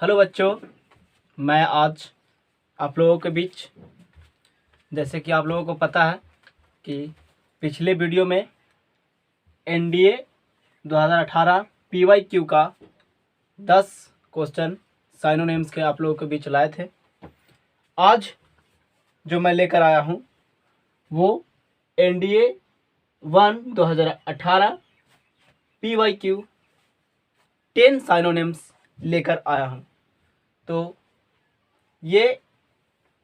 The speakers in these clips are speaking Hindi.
हेलो बच्चों, मैं आज आप लोगों के बीच, जैसे कि आप लोगों को पता है कि पिछले वीडियो में एनडीए 2018 पीवाईक्यू का 10 क्वेश्चन साइनोनिम्स के आप लोगों के बीच लाए थे। आज जो मैं लेकर आया हूँ वो एनडीए 2018 पीवाईक्यू 10 साइनोनिम्स लेकर आया हूँ। तो ये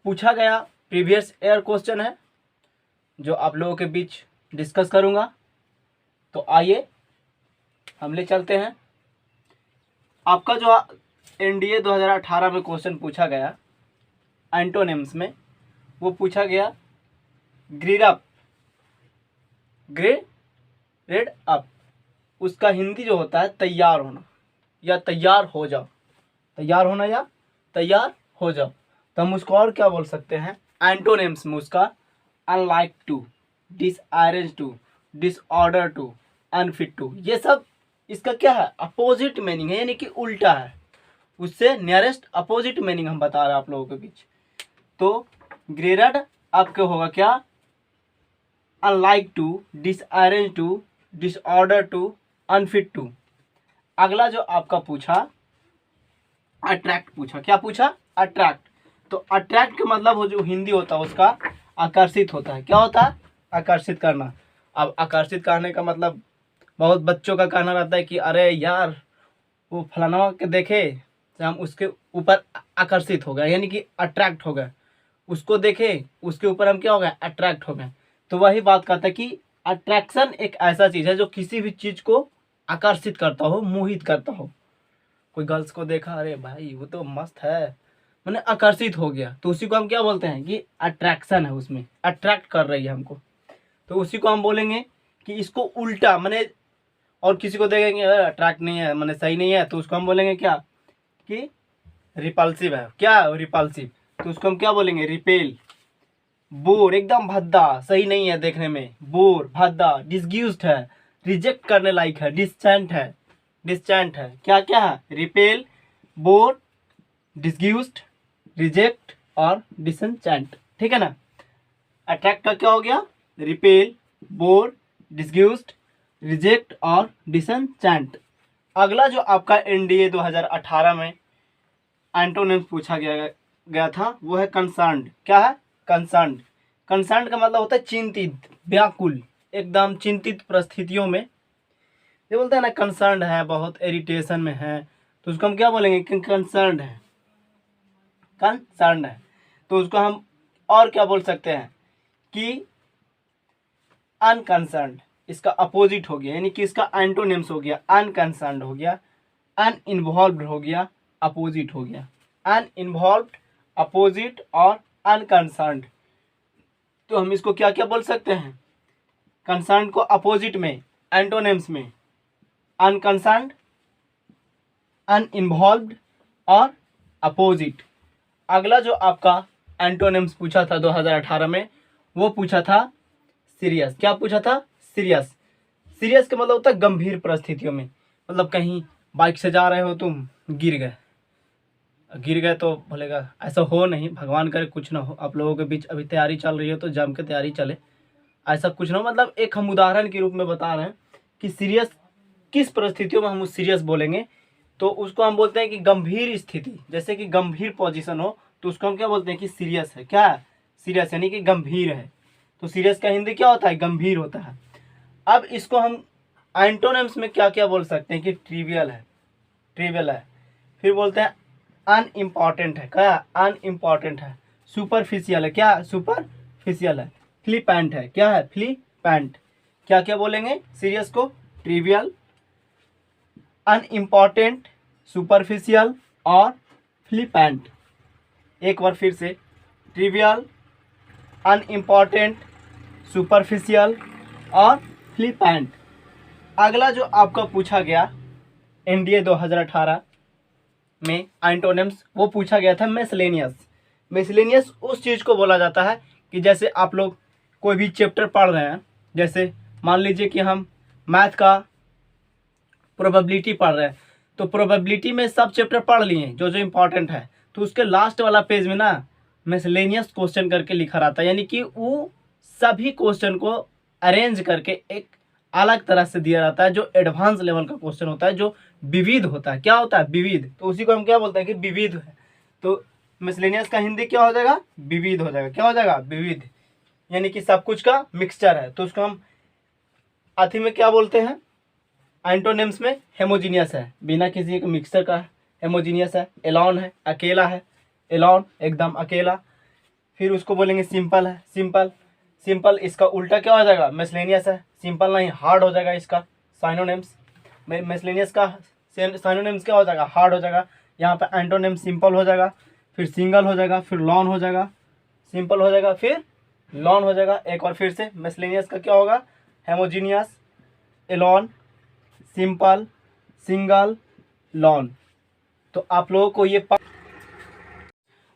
पूछा गया प्रीवियस ईयर क्वेश्चन है जो आप लोगों के बीच डिस्कस करूँगा। तो आइए हम ले चलते हैं। आपका जो एनडीए 2018 में क्वेश्चन पूछा गया एंटोनिम्स में, वो पूछा गया ग्रेड अप। उसका हिंदी जो होता है तैयार होना या तैयार हो जाओ, तैयार होना या तैयार हो जाओ। तो हम उसको और क्या बोल सकते हैं एंटोनिम्स में? उसका unlike to, disarrange to, disorder to, unfit to, ये सब इसका क्या है? अपोजिट मीनिंग है, यानी कि उल्टा है। उससे नियरेस्ट अपोजिट मीनिंग हम बता रहे हैं आप लोगों के बीच। तो ग्रेड आपके होगा क्या? Unlike to, disarrange to, disorder to, unfit to. अगला जो आपका पूछा अट्रैक्ट पूछा। क्या पूछा? अट्रैक्ट। तो अट्रैक्ट का मतलब वो जो हिंदी होता है उसका आकर्षित होता है। क्या होता है? आकर्षित करना। अब आकर्षित करने का मतलब बहुत बच्चों का कहना रहता है कि अरे यार वो फलाना के देखे तो हम उसके ऊपर आकर्षित हो गए, यानी कि अट्रैक्ट हो गए। उसको देखे उसके ऊपर हम क्या हो गए? अट्रैक्ट हो गए। तो वही बात कहता है कि अट्रैक्शन एक ऐसा चीज है जो किसी भी चीज को आकर्षित करता हो, मोहित करता हो। कोई गर्ल्स को देखा, अरे भाई वो तो मस्त है, मैंने आकर्षित हो गया, तो उसी को हम क्या बोलते हैं कि अट्रैक्शन है, उसमें अट्रैक्ट कर रही है हमको। तो उसी को हम बोलेंगे कि इसको उल्टा मैंने, और किसी को देखेंगे अट्रैक्ट नहीं है, मैंने सही नहीं है, तो उसको हम बोलेंगे क्या? कि रिपल्सिव है। क्या? रिपल्सिव। तो उसको हम क्या बोलेंगे? रिपेल। बोर, एकदम भद्दा, सही नहीं है देखने में, बोर, भद्दा। डिसग्यूज्ड है, रिजेक्ट करने लायक है। डिस्टेंट है, डिस्टेंट है। क्या क्या है? रिपेल, बोर, डिसग्यूज्ड, रिजेक्ट और डिसएंचेंट। ठीक है ना? अट्रैक्ट का क्या हो गया? रिपेल, बोर, डिसग्यूज्ड, रिजेक्ट और डिसएंचेंट। अगला जो आपका एनडीए 2018 में एंटोनिम्स पूछा गया था वो है कंसर्न्ड। क्या है? कंसर्न्ड। कंसर्न्ड का मतलब होता है चिंतित, व्याकुल, एकदम चिंतित परिस्थितियों में। ये बोलते हैं ना कंसर्न्ड है, बहुत इरिटेशन में है, तो उसको हम क्या बोलेंगे? कि कंसर्न्ड है, कंसर्न्ड है। तो उसको हम और क्या बोल सकते हैं कि अनकंसर्न्ड। इसका अपोजिट हो गया, यानी कि इसका एंटोनिम्स हो गया अनकंसर्न्ड हो गया, अनइन्वॉल्व्ड हो गया, अपोजिट हो गया। अनइन्वॉल्व्ड, अपोजिट और अनकंसर्न्ड। तो हम इसको क्या क्या बोल सकते हैं? कंसर्न को अपोजिट में एंटोनिम्स में अनकंसर्न्ड, अनइन्वॉल्व्ड और अपोजिट। अगला जो आपका एंटोनिम्स पूछा था 2018 में, वो पूछा था सीरियस। क्या पूछा था? सीरियस। सीरियस का मतलब होता है गंभीर परिस्थितियों में। मतलब कहीं बाइक से जा रहे हो तुम, गिर गए तो बोलेगा, ऐसा हो नहीं, भगवान करे कुछ ना हो। आप लोगों के बीच अभी तैयारी चल रही है तो जम के तैयारी चले, ऐसा कुछ ना हो। मतलब एक हम उदाहरण के रूप में बता रहे हैं कि सीरियस किस परिस्थितियों में हम उस सीरियस बोलेंगे। तो उसको हम बोलते हैं कि गंभीर स्थिति, जैसे कि गंभीर पोजीशन हो तो उसको हम क्या बोलते हैं? कि सीरियस है। क्या है? सीरियस, यानी कि गंभीर है। तो सीरियस का हिंदी क्या होता है? गंभीर होता है। अब इसको हम एंटोनिम्स में क्या क्या बोल सकते हैं? कि ट्रिवियल है, ट्रिवियल है। फिर बोलते हैं अनइम्पॉर्टेंट है। क्या? अनइम्पॉर्टेंट है। सुपरफिशियल है। क्या? सुपरफिशियल है। फ्लिपेंट है। क्या है? फ्लिपेंट। क्या क्या बोलेंगे सीरियस को? ट्रिवियल, अनइम्पॉर्टेंट, सुपरफिशियल और फ्लिपेंट। एक बार फिर से, ट्रिवियल, अनइम्पॉर्टेंट, सुपरफिशियल और फ्लिपेंट। अगला जो आपका पूछा गया एनडीए 2018 में एंटोनिम्स, वो पूछा गया था मिसलेनियस। मिसलेनियस उस चीज़ को बोला जाता है कि जैसे आप लोग कोई भी चैप्टर पढ़ रहे हैं, जैसे मान लीजिए कि हम मैथ का प्रोबेबिलिटी पढ़ रहे हैं, तो प्रोबेबिलिटी में सब चैप्टर पढ़ लिए जो जो इम्पोर्टेंट है, तो उसके लास्ट वाला पेज में ना मिसलेनियस क्वेश्चन करके लिखा रहता है, यानी कि वो सभी क्वेश्चन को अरेंज करके एक अलग तरह से दिया रहता है, जो एडवांस लेवल का क्वेश्चन होता है, जो विविध होता है। क्या होता है? विविध। तो उसी को हम क्या बोलते हैं कि विविध है। तो मिसलेनियस का हिंदी क्या हो जाएगा? विविध हो जाएगा। क्या हो जाएगा? विविध, यानी कि सब कुछ का मिक्सचर है। तो उसको हम अथी में क्या बोलते हैं? एंटोनिम्स में हेमोजीनियस है, बिना किसी के मिक्सचर का हेमोजीनियस है। एलॉन है, अकेला है, एलॉन एकदम अकेला। फिर उसको बोलेंगे सिंपल है, सिंपल। सिंपल इसका उल्टा क्या हो जाएगा? मिसलेनियस है। सिंपल नहीं, हार्ड हो जाएगा इसका साइनोनिम्स। मिसलेनियस का साइनोनिम्स क्या हो जाएगा? हार्ड हो जाएगा। यहाँ पे एंटोनिम सिंपल हो जाएगा, फिर सिंगल हो जाएगा, फिर लॉन हो जाएगा, सिंपल हो जाएगा, फिर लॉन हो जाएगा। एक और फिर से मिसलेनियस का क्या होगा? हेमोजीनियस, एलॉन, सिंपल, सिंगल, लॉन। तो आप लोगों को ये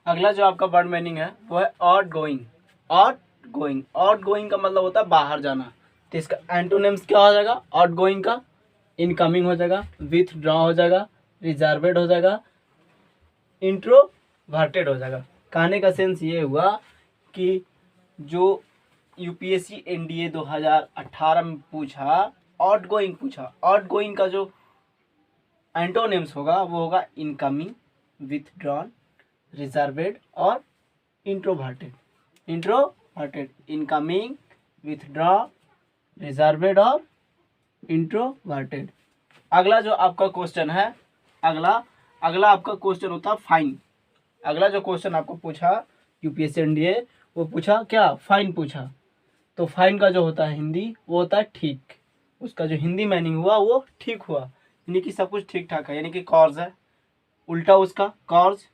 अगला जो आपका वर्ड मीनिंग है वो है out going. Out going, out going का मतलब होता है बाहर जाना। तो इसका एंटोनिम्स क्या हो जाएगा? आउट गोइंग का इनकमिंग हो जाएगा, विथड्रॉ हो जाएगा, रिजर्वेड हो जाएगा, इंट्रोवर्टेड हो जाएगा। कहने का सेंस ये हुआ कि जो यूपीएससी एनडीए 2018 में पूछा, आउट गोइंग पूछा, आउट गोइंग का जो एंटोनिम्स होगा वो होगा इनकमिंग, विथड्रॉन, रिजर्वेड और इंट्रोवर्टेड। इंट्रोवर्टेड, इनकमिंग, विथड्रॉ, रिजर्वेड और इंट्रोवर्टेड। अगला जो आपका क्वेश्चन है, अगला आपका क्वेश्चन होता है फाइन। अगला जो क्वेश्चन आपको पूछा यूपीएससी एनडीए, वो पूछा क्या? फाइन पूछा। तो फाइन का जो होता है हिंदी वो होता है ठीक। उसका जो हिंदी मीनिंग हुआ वो ठीक हुआ, यानी कि सब कुछ ठीक ठाक है। यानी कि कॉर्ज है, उल्टा उसका कॉर्ज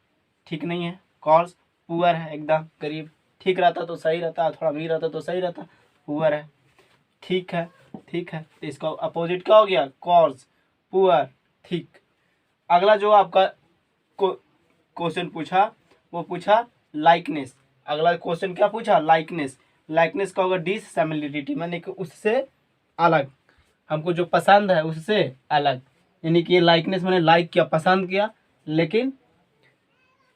ठीक नहीं है, कॉर्ज पुअर है, एकदम गरीब। ठीक रहता तो सही रहता, थोड़ा अमीर रहता तो सही रहता, पुअर है। ठीक है, ठीक है, तो इसका अपोजिट क्या हो गया? कॉर्ज, पुअर, ठीक। अगला जो आपका क्वेश्चन पूछा वो पूछा लाइकनेस। अगला क्वेश्चन क्या पूछा? लाइकनेस। लाइकनेस का होगा डिससिमिलरिटी, माने कि उससे अलग, हमको जो पसंद है उससे अलग। यानी कि ये लाइकनेस मैंने लाइक किया, पसंद किया, लेकिन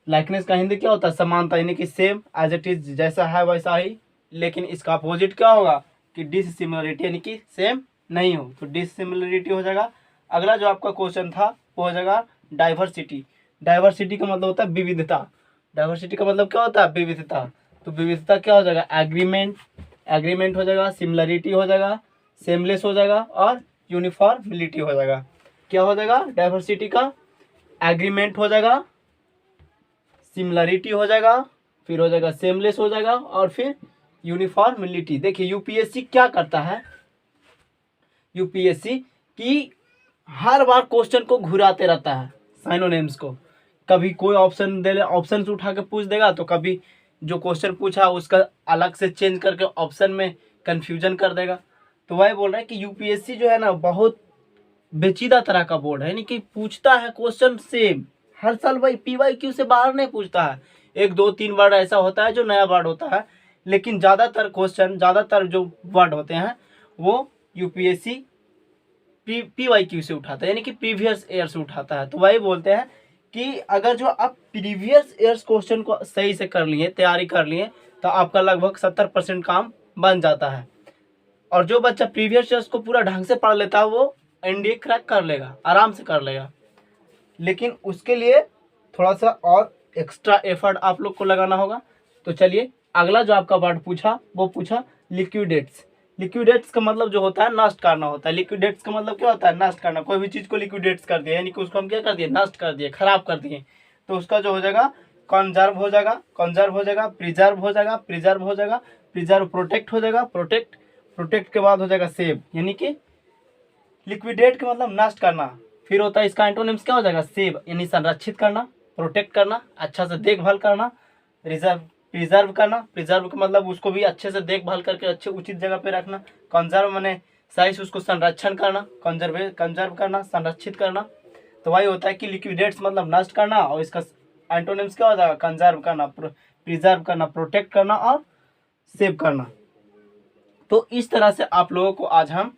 लाइकनेस का हिंदी क्या होता है? समानता, यानी कि सेम एज इट इज, जैसा है वैसा ही। लेकिन इसका अपोजिट क्या होगा? कि डिससिमिलरिटी, यानी कि सेम नहीं हो, तो डिससिमिलरिटी हो जाएगा। अगला जो आपका क्वेश्चन था वो हो जाएगा डाइवर्सिटी। डाइवर्सिटी का मतलब होता है विविधता। डाइवर्सिटी का मतलब क्या होता है? विविधता। तो विविधता क्या हो जाएगा? एग्रीमेंट, एग्रीमेंट हो जाएगा, सिमिलरिटी हो जाएगा, सेमलेस हो जाएगा और यूनिफॉर्मिलिटी हो जाएगा। क्या हो जाएगा? डाइवर्सिटी का एग्रीमेंट हो जाएगा, सिमिलरिटी हो जाएगा, फिर हो जाएगा सेमलेस हो जाएगा और फिर यूनिफॉर्मिलिटी। देखिए यूपीएससी क्या करता है, यूपीएससी की हर बार क्वेश्चन को घुराते रहता है साइनोनिम्स को। कभी कोई ऑप्शन दे, ऑप्शन से उठा के पूछ देगा, तो कभी जो क्वेश्चन पूछा उसका अलग से चेंज करके ऑप्शन में कंफ्यूजन कर देगा। तो वही बोल रहे हैं कि यूपीएससी जो है ना बहुत पेचीदा तरह का बोर्ड है, यानी कि पूछता है क्वेश्चन सेम हर साल। भाई पीवाईक्यू से बाहर नहीं पूछता है, 1 2 3 वर्ड ऐसा होता है जो नया वर्ड होता है, लेकिन ज़्यादातर क्वेश्चन, ज़्यादातर जो वर्ड होते हैं वो यूपीएससी पीवाईक्यू से उठाता है, यानी कि प्रीवियस ईयर से उठाता है। तो वही बोलते हैं कि अगर जो आप प्रीवियस ईयर्स क्वेश्चन को सही से कर लिए, तैयारी कर लिए, तो आपका लगभग 70% काम बन जाता है। और जो बच्चा प्रीवियस ईयर्स को पूरा ढंग से पढ़ लेता है वो एनडीए क्रैक कर लेगा, आराम से कर लेगा। लेकिन उसके लिए थोड़ा सा और एक्स्ट्रा एफर्ट आप लोग को लगाना होगा। तो चलिए अगला जो आपका वर्ड पूछा वो पूछा लिक्विडेट्स। लिक्विडेट्स का मतलब जो होता है नष्ट करना होता है। लिक्विडेट्स का मतलब क्या होता है? नष्ट करना। कोई भी चीज़ को लिक्विडेट्स कर दिया, यानी कि उसको हम क्या कर दिए? नष्ट कर दिए, खराब कर दिए। तो उसका जो हो जाएगा कंजर्व हो जाएगा, कंजर्व हो जाएगा, प्रिजर्व हो जाएगा, प्रिजर्व हो जाएगा, प्रिजर्व प्रोटेक्ट हो जाएगा, प्रोटेक्ट, प्रोटेक्ट के बाद हो जाएगा सेव, यानी कि लिक्विडेट का मतलब नष्ट करना। फिर होता है इसका एंटोनिम्स क्या हो जाएगा? सेव, यानी संरक्षित करना, प्रोटेक्ट करना, अच्छा से देखभाल करना, रिजर्व, प्रिजर्व करना। प्रिजर्व का मतलब उसको भी अच्छे से देखभाल करके अच्छे उचित जगह पे रखना। कंजर्व माने सही से उसको संरक्षण करना, कंजर्व करना, संरक्षित करना। तो वही होता है कि लिक्विडेट्स मतलब नष्ट करना, और इसका एंटोनिम्स क्या हो जाएगा? कंजर्व करना, प्रिजर्व करना, प्रोटेक्ट करना और सेव करना। तो इस तरह से आप लोगों को आज हम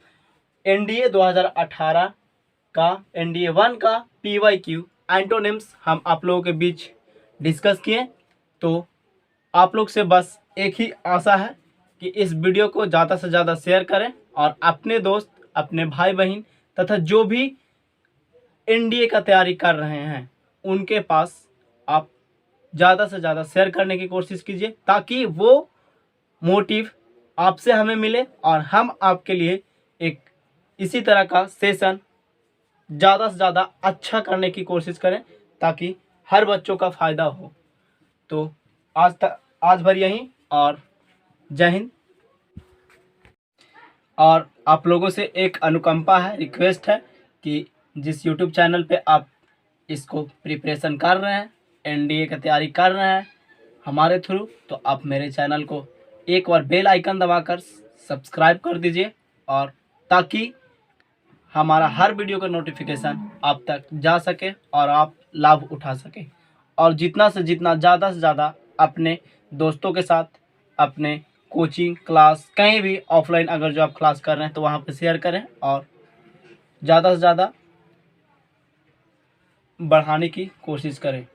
एनडीए 2018 का NDA 1 का PYQ एंटोनिम्स हम आप लोगों के बीच डिस्कस किए। तो आप लोग से बस एक ही आशा है कि इस वीडियो को ज़्यादा से ज़्यादा शेयर करें और अपने दोस्त, अपने भाई बहन तथा जो भी NDA का तैयारी कर रहे हैं उनके पास आप ज़्यादा से ज़्यादा शेयर करने की कोशिश कीजिए, ताकि वो मोटिव आपसे हमें मिले और हम आपके लिए एक इसी तरह का सेशन ज़्यादा से ज़्यादा अच्छा करने की कोशिश करें, ताकि हर बच्चों का फ़ायदा हो। तो आज भर यहीं, और जय हिंद। और आप लोगों से एक अनुकंपा है, रिक्वेस्ट है कि जिस YouTube चैनल पे आप इसको प्रिपरेशन कर रहे हैं, NDA की तैयारी कर रहे हैं हमारे थ्रू, तो आप मेरे चैनल को एक बार बेल आइकन दबाकर सब्सक्राइब कर दीजिए, और ताकि हमारा हर वीडियो का नोटिफिकेशन आप तक जा सके और आप लाभ उठा सकें। और जितना से जितना ज़्यादा से ज़्यादा अपने दोस्तों के साथ, अपने कोचिंग क्लास, कहीं भी ऑफलाइन अगर जो आप क्लास कर रहे हैं तो वहाँ पे शेयर करें और ज़्यादा से ज़्यादा बढ़ाने की कोशिश करें।